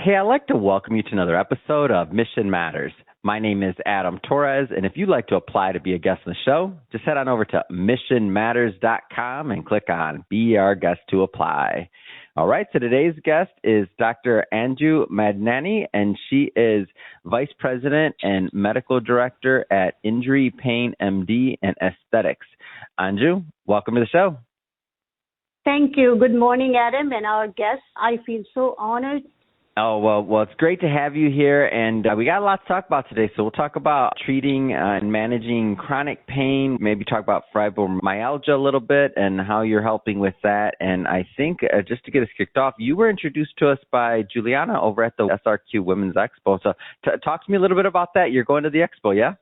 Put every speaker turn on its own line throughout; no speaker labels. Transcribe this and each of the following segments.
Hey, I'd like to welcome you to another episode of Mission Matters. My name is Adam Torres, and if you'd like to apply to be a guest on the show, just head on over to missionmatters.com and click on Be Our Guest to apply. All right, so today's guest is Dr. Anju Madnani, and she is Vice President and Medical Director at Injury Pain MD and Aesthetics. Anju, welcome to the show.
Thank you. Good morning, Adam, and our guests. I feel so honored.
Oh, well, it's great to have you here, and we got a lot to talk about today. So we'll talk about treating and managing chronic pain, maybe talk about fibromyalgia a little bit and how you're helping with that. And I think just to get us kicked off, you were introduced to us by Juliana over at the SRQ Women's Expo. So talk to me a little bit about that. You're going to the expo, yeah?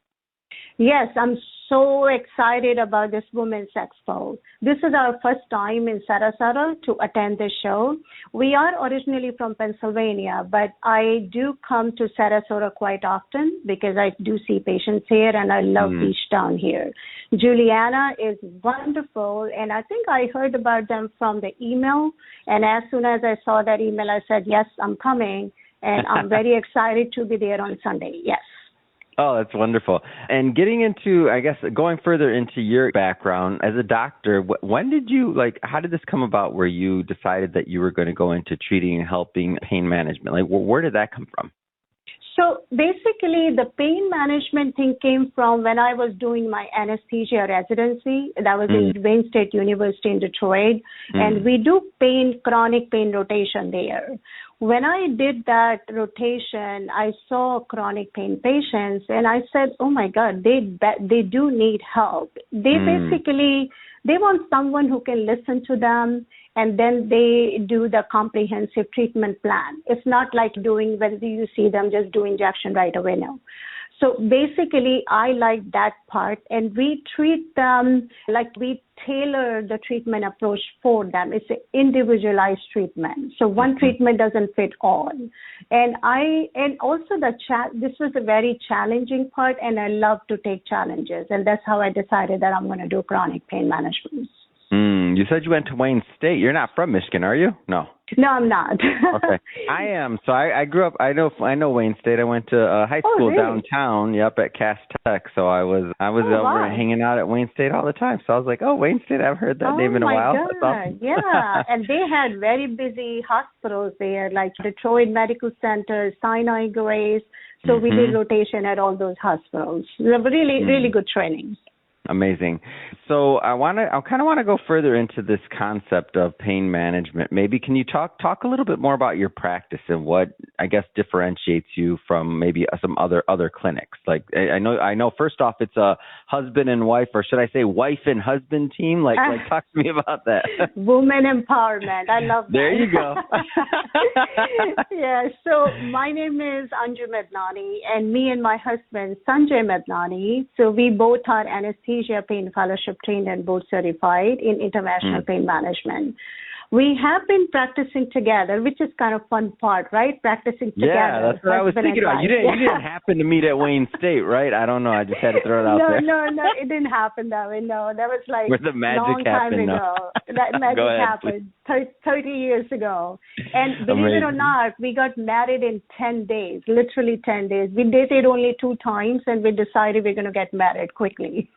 Yes, I'm so excited about this Women's Expo. This is our first time in Sarasota to attend this show. We are originally from Pennsylvania, but I do come to Sarasota quite often because I do see patients here and I love Beach Town here. Juliana is wonderful, and I think I heard about them from the email, and as soon as I saw that email, I said, yes, I'm coming, and I'm very excited to be there on Sunday, yes.
Oh, that's wonderful. And getting into, I guess, going further into your background as a doctor, when did you, how did this come about where you decided that you were going to go into treating and helping pain management? Where did that come from?
So basically, the pain management thing came from when I was doing my anesthesia residency. That was in Wayne State University in Detroit. And we do chronic pain rotation there. When I did that rotation, I saw chronic pain patients, and I said, oh, my God, they do need help. They want someone who can listen to them, and then they do the comprehensive treatment plan. It's not like doing, when you see them, just do injection right away now. So basically, I like that part, and we treat them like we tailor the treatment approach for them. It's an individualized treatment. So one treatment doesn't fit all. And also this was a very challenging part, and I love to take challenges. And that's how I decided that I'm going to do chronic pain management.
You said you went to Wayne State. You're not from Michigan, are you? No.
No, I'm not.
Okay. I am. So I grew up, I know Wayne State. I went to high school downtown, at Cass Tech. So I was over hanging out at Wayne State all the time. So I was like, oh, Wayne State, I've heard that name in a while.
God. That's awesome. Yeah. And they had very busy hospitals there, like Detroit Medical Center, Sinai Grace. So we did rotation at all those hospitals. Really, really good training.
Amazing. So I kind of want to go further into this concept of pain management. Maybe can you talk a little bit more about your practice and what I guess differentiates you from maybe some other clinics? Like I know first off it's a husband and wife, or should I say wife and husband team? Like talk to me about that.
Woman empowerment. I love that.
There you go.
Yeah. So my name is Anju Madnani, and me and my husband Sanjay Madnani. So we both are anesthesia pain fellowship trained and board certified in international pain management. We have been practicing together, which is kind of fun part, right? Practicing together.
Yeah, that's what I was thinking about. You didn't happen to meet at Wayne State, right? I don't know. I just had to throw it out there.
No, it didn't happen that way. No, that was like
where the magic
long time
happened,
ago. That magic happened 30 years ago. And believe it or not, we got married in 10 days, literally 10 days. We dated only 2 times, and we decided we're going to get married quickly.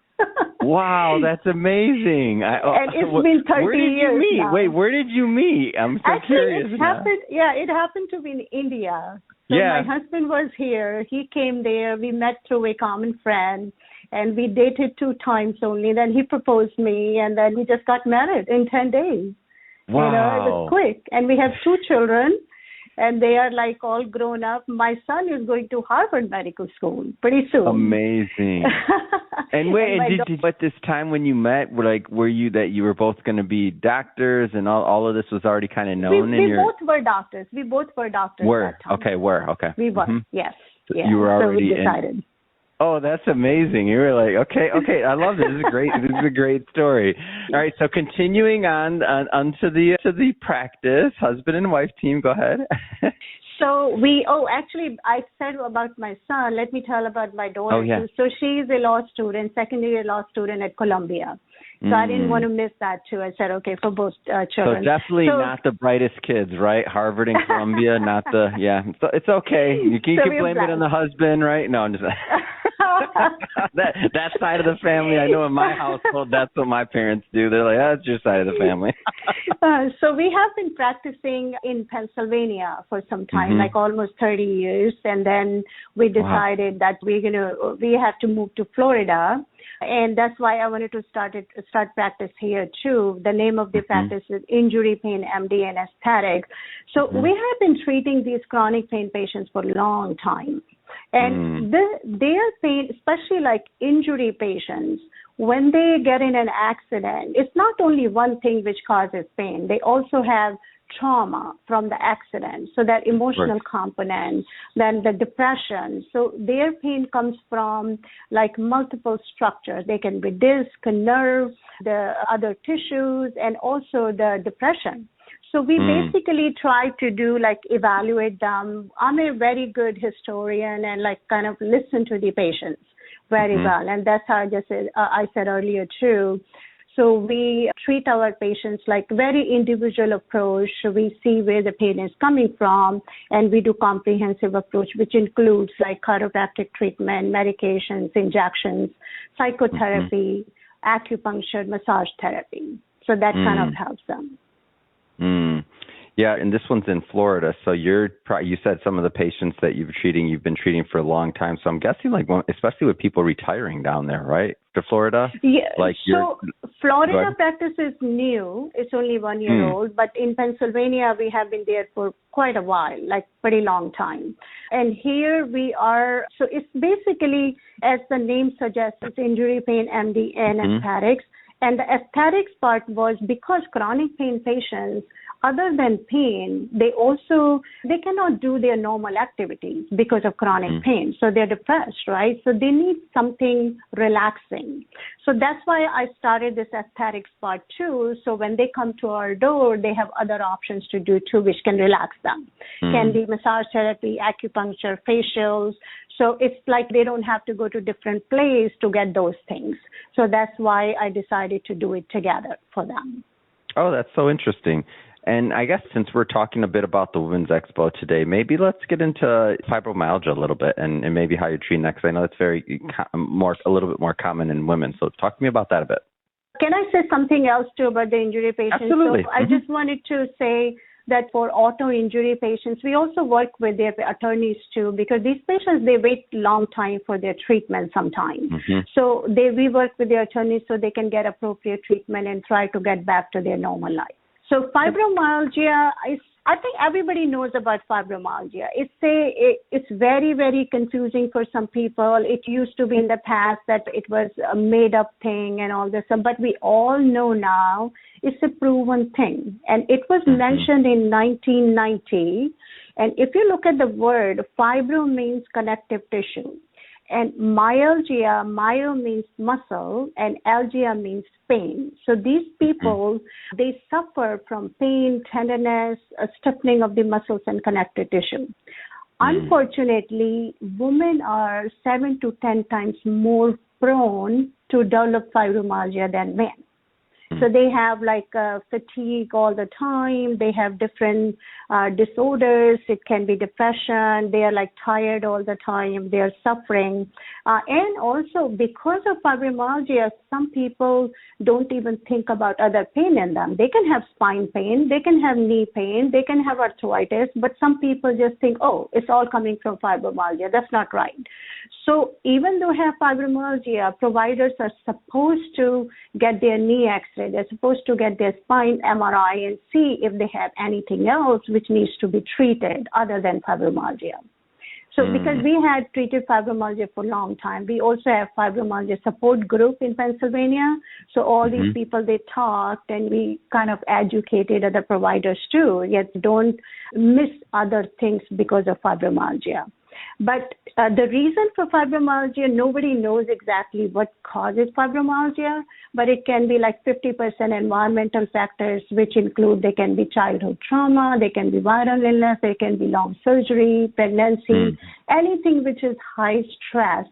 Wow, that's amazing.
And it's been 30
where did
years
you meet?
now.
Wait, where did you meet? I'm so curious.
It happened to be in India. So my husband was here. He came there. We met through a common friend, and we dated 2 times only. Then he proposed me, and then we just got married in 10 days.
Wow.
It was quick. And we have 2 children. And they are like all grown up. My son is going to Harvard Medical School pretty soon.
Amazing. And did you at this time when you met, were you were both going to be doctors, and all of this was already kind of known?
We both were doctors. We both were doctors.
Okay.
We were, yes.
So you were already
so we decided.
Oh, that's amazing. You were like, okay, I love this. This is great. This is a great story. All right, so continuing on to the practice, husband and wife team, go ahead.
So actually, I said about my son. Let me tell about my daughter.
Oh, yeah.
So she's a law student, second-year law student at Columbia. So I didn't want to miss that too. I said, okay, for both children.
So definitely not the brightest kids, right? Harvard and Columbia, not the, yeah. So it's okay. You can blame it on the husband, right? No, I'm just that side of the family. I know in my household, that's what my parents do. They're like, that's your side of the family.
So we have been practicing in Pennsylvania for some time, like almost 30 years. And then we decided that we have to move to Florida. And that's why I wanted to start practice here too. The name of the practice is Injury Pain MD and Aesthetics. So we have been treating these chronic pain patients for a long time. And their pain, especially like injury patients, when they get in an accident, it's not only one thing which causes pain. They also have trauma from the accident, so that emotional component, then the depression. So their pain comes from like multiple structures. They can be disc, nerve, the other tissues, and also the depression. So we basically try to do like evaluate them. I'm a very good historian and like kind of listen to the patients very well. And that's how I said earlier too. So we treat our patients like very individual approach. We see where the pain is coming from, and we do comprehensive approach, which includes like chiropractic treatment, medications, injections, psychotherapy, acupuncture, massage therapy. So that kind of helps them.
Yeah, and this one's in Florida. So you said some of the patients that you've been treating for a long time. So I'm guessing like, especially with people retiring down there, right, to Florida?
Yeah. So Florida practice is new. It's only 1 year old. But in Pennsylvania, we have been there for quite a while, like pretty long time. And here we are. So it's basically, as the name suggests, it's Injury Pain MD and Aesthetics. And the aesthetics part was because chronic pain patients, other than pain, they cannot do their normal activities because of chronic pain. So they're depressed, right? So they need something relaxing. So that's why I started this aesthetics part too. So when they come to our door, they have other options to do too, which can relax them. Can be massage therapy, acupuncture, facials. So it's like they don't have to go to different places to get those things. So that's why I decided to do it together for them.
Oh, that's so interesting. And I guess since we're talking a bit about the Women's Expo today, maybe let's get into fibromyalgia a little bit and maybe how you're treating that, because I know it's a little bit more common in women. So talk to me about that a bit.
Can I say something else too about the injury patients?
Absolutely.
So I just wanted to say that for auto injury patients, we also work with their attorneys too, because these patients, they wait a long time for their treatment sometimes. So we work with their attorneys so they can get appropriate treatment and try to get back to their normal life. So fibromyalgia, I think everybody knows about fibromyalgia. It's very, very confusing for some people. It used to be in the past that it was a made-up thing and all this, but we all know now it's a proven thing. And it was mentioned in 1990. And if you look at the word, fibro means connective tissue. And myalgia, myo means muscle, and algia means pain. So these people, they suffer from pain, tenderness, a stiffening of the muscles and connective tissue. Unfortunately, women are 7 to 10 times more prone to develop fibromyalgia than men. So they have like fatigue all the time. They have different disorders. It can be depression. They are like tired all the time. They are suffering. And also because of fibromyalgia, some people don't even think about other pain in them. They can have spine pain. They can have knee pain. They can have arthritis. But some people just think, oh, it's all coming from fibromyalgia. That's not right. So even though they have fibromyalgia, providers are supposed to get their knee x-ray. They're supposed to get their spine MRI and see if they have anything else which needs to be treated other than fibromyalgia. So because we had treated fibromyalgia for a long time, we also have fibromyalgia support group in Pennsylvania. So all these people, they talked and we kind of educated other providers too, yet don't miss other things because of fibromyalgia. But the reason for fibromyalgia, nobody knows exactly what causes fibromyalgia, but it can be like 50% environmental factors, which include they can be childhood trauma, they can be viral illness, they can be long surgery, pregnancy, anything which is high stress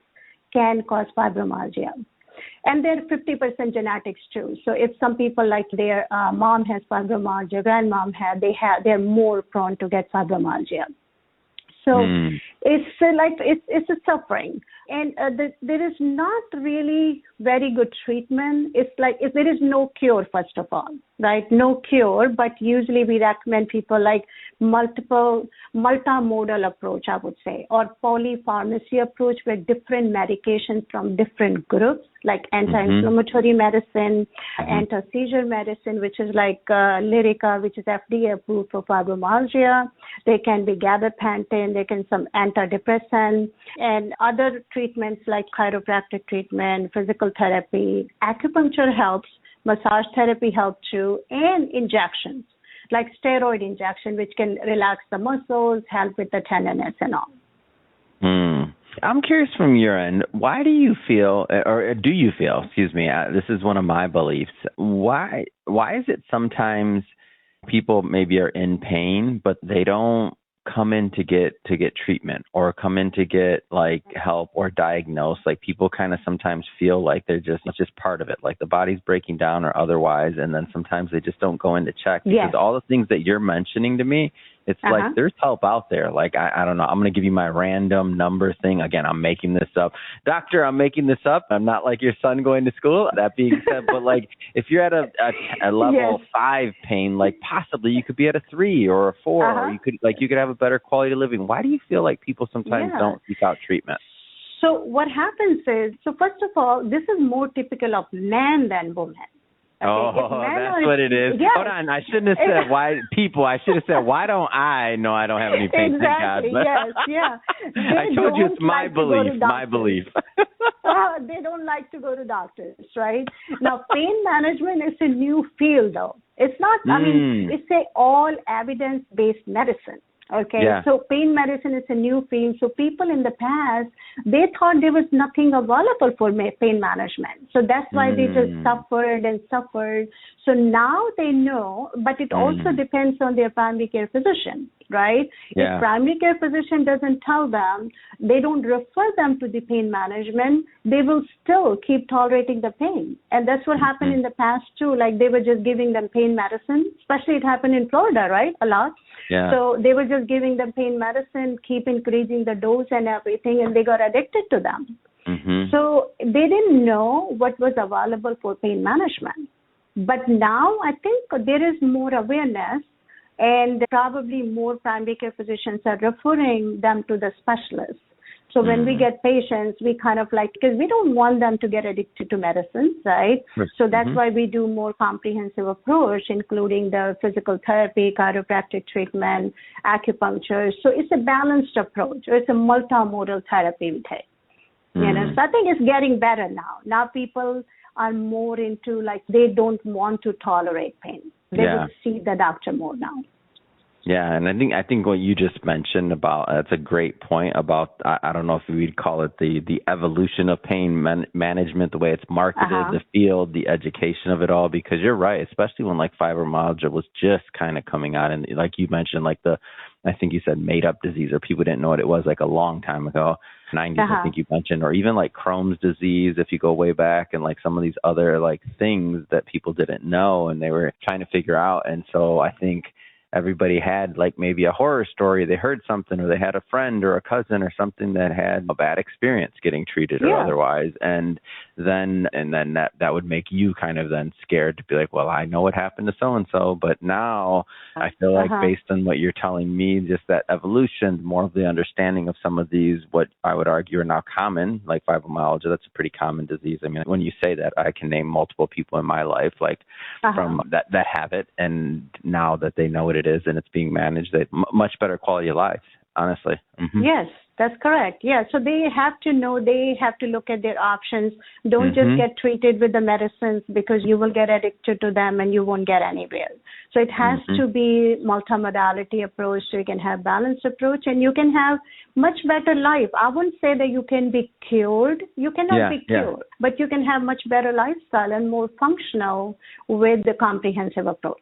can cause fibromyalgia. And there are 50% genetics too. So if some people like their mom has fibromyalgia, grandmom they're more prone to get fibromyalgia. So it's a suffering, and there is not really very good treatment. It's like if there is no cure, first of all, right? No cure, but usually we recommend people like multimodal approach, I would say, or polypharmacy approach with different medications from different groups, like anti-inflammatory medicine, anti-seizure medicine, which is like Lyrica, which is FDA approved for fibromyalgia. They can be gabapentin, they can some antidepressant, and other treatments like chiropractic treatment, physical therapy. Acupuncture helps, massage therapy helps too, and injections like steroid injection, which can relax the muscles, help with the tenderness and all.
I'm curious from your end, why do you feel, or do you feel, excuse me, this is one of my beliefs, why is it sometimes people maybe are in pain, but they don't come in to get treatment or come in to get like help or diagnosed? Like people kind of sometimes feel like it's just part of it, like the body's breaking down or otherwise, and then sometimes they just don't go in to check because all the things that you're mentioning to me, it's like there's help out there. Like I don't know, I'm going to give you my random number thing. Again, I'm making this up. Doctor, I'm making this up. I'm not like your son going to school. That being said, but like if you're at a level 5 pain, like possibly you could be at a 3 or a 4, or you could have a better quality of living. Why do you feel like people sometimes don't seek out treatment?
So what happens is, first of all, this is more typical of men than women. Okay,
that's what it is. Yes. Hold on, I shouldn't have said why people. I should have said, why don't I know I don't have any pain?
Exactly, yes.
I told you it's my belief, my belief.
They don't like to go to doctors, right? Now, pain management is a new field, though. It's not, I mean, it's all evidence-based medicine. Okay, so pain medicine is a new field. So people in the past, they thought there was nothing available for pain management. So that's why they just suffered and suffered. So now they know, but it also depends on their primary care physician, right? If primary care physician doesn't tell them, they don't refer them to the pain management, they will still keep tolerating the pain. And that's what happened in the past too. Like they were just giving them pain medicine, especially it happened in Florida, right? A lot.
Yeah.
So they were just giving them pain medicine, keep increasing the dose and everything, and they got addicted to them. So they didn't know what was available for pain management. But now I think there is more awareness, and probably more primary care physicians are referring them to the specialists. So when we get patients, we kind of like, because we don't want them to get addicted to medicines, right? So that's why we do more comprehensive approach, including the physical therapy, chiropractic treatment, acupuncture. So it's a balanced approach, or it's a multimodal therapy we take. You know, so I think it's getting better now. Now people are more into like they don't want to tolerate pain. They will see the doctor more now.
Yeah, and I think what you just mentioned about that's a great point about I don't know if we'd call it the evolution of pain management, the way it's marketed, the field, the education of it all. Because you're right, especially when like fibromyalgia was just kind of coming out, and like you mentioned, like I think you said made up disease, or people didn't know what it was like a long time ago. 90s, I think you mentioned, or even like Crohn's disease, if you go way back, and like some of these other like things that people didn't know and they were trying to figure out. And so I think everybody had like maybe a horror story. They heard something, or they had a friend or a cousin or something that had a bad experience getting treated or otherwise. And then that would make you kind of then scared to be like, well, I know what happened to so-and-so, but now I feel like based on what you're telling me, just that evolution, more of the understanding of some of these, what I would argue are now common, like fibromyalgia, that's a pretty common disease. I mean, when you say that, I can name multiple people in my life, like from that have it. And now that they know what it is and it's being managed, they much better quality of life, honestly.
Yes, that's correct. Yeah, so they have to know, they have to look at their options. Don't just get treated with the medicines, because you will get addicted to them and you won't get anywhere. So it has to be multimodality approach, so you can have balanced approach and you can have much better life. I wouldn't say that you can be cured. You cannot be cured, but you can have much better lifestyle and more functional with the comprehensive approach.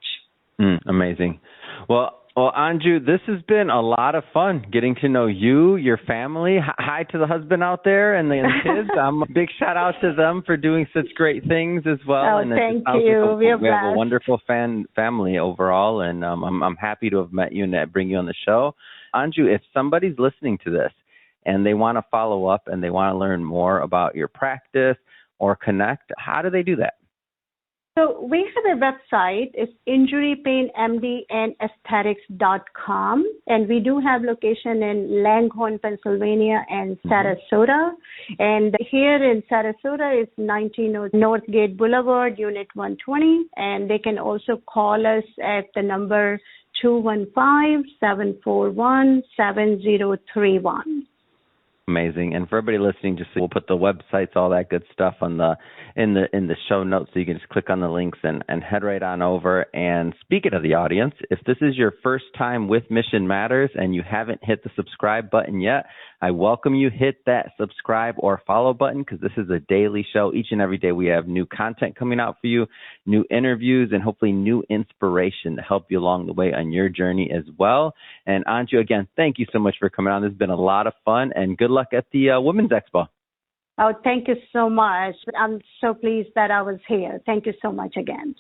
Amazing. Well, Well, Anju, this has been a lot of fun getting to know you, your family. Hi to the husband out there and the kids. A big shout out to them for doing such great things as well.
Oh,
and
thank you.
We have a wonderful family overall, and I'm happy to have met you and to bring you on the show. Anju, if somebody's listening to this and they want to follow up and they want to learn more about your practice or connect, how do they do that?
So we have a website. It's injurypainmdandaesthetics.com, and we do have location in Langhorne, Pennsylvania, and Sarasota. And here in Sarasota is 19 Northgate Boulevard, Unit 120, and they can also call us at the number 215-741-7031.
Amazing. And for everybody listening, just we'll put the websites, all that good stuff on in the show notes, so you can just click on the links and head right on over. And speaking of the audience, if this is your first time with Mission Matters and you haven't hit the subscribe button yet, I welcome you hit that subscribe or follow button, because this is a daily show. Each and every day we have new content coming out for you, new interviews, and hopefully new inspiration to help you along the way on your journey as well. And Anju, again, thank you so much for coming on. This has been a lot of fun, and good luck at the Women's Expo.
Oh, thank you so much. I'm so pleased that I was here. Thank you so much again.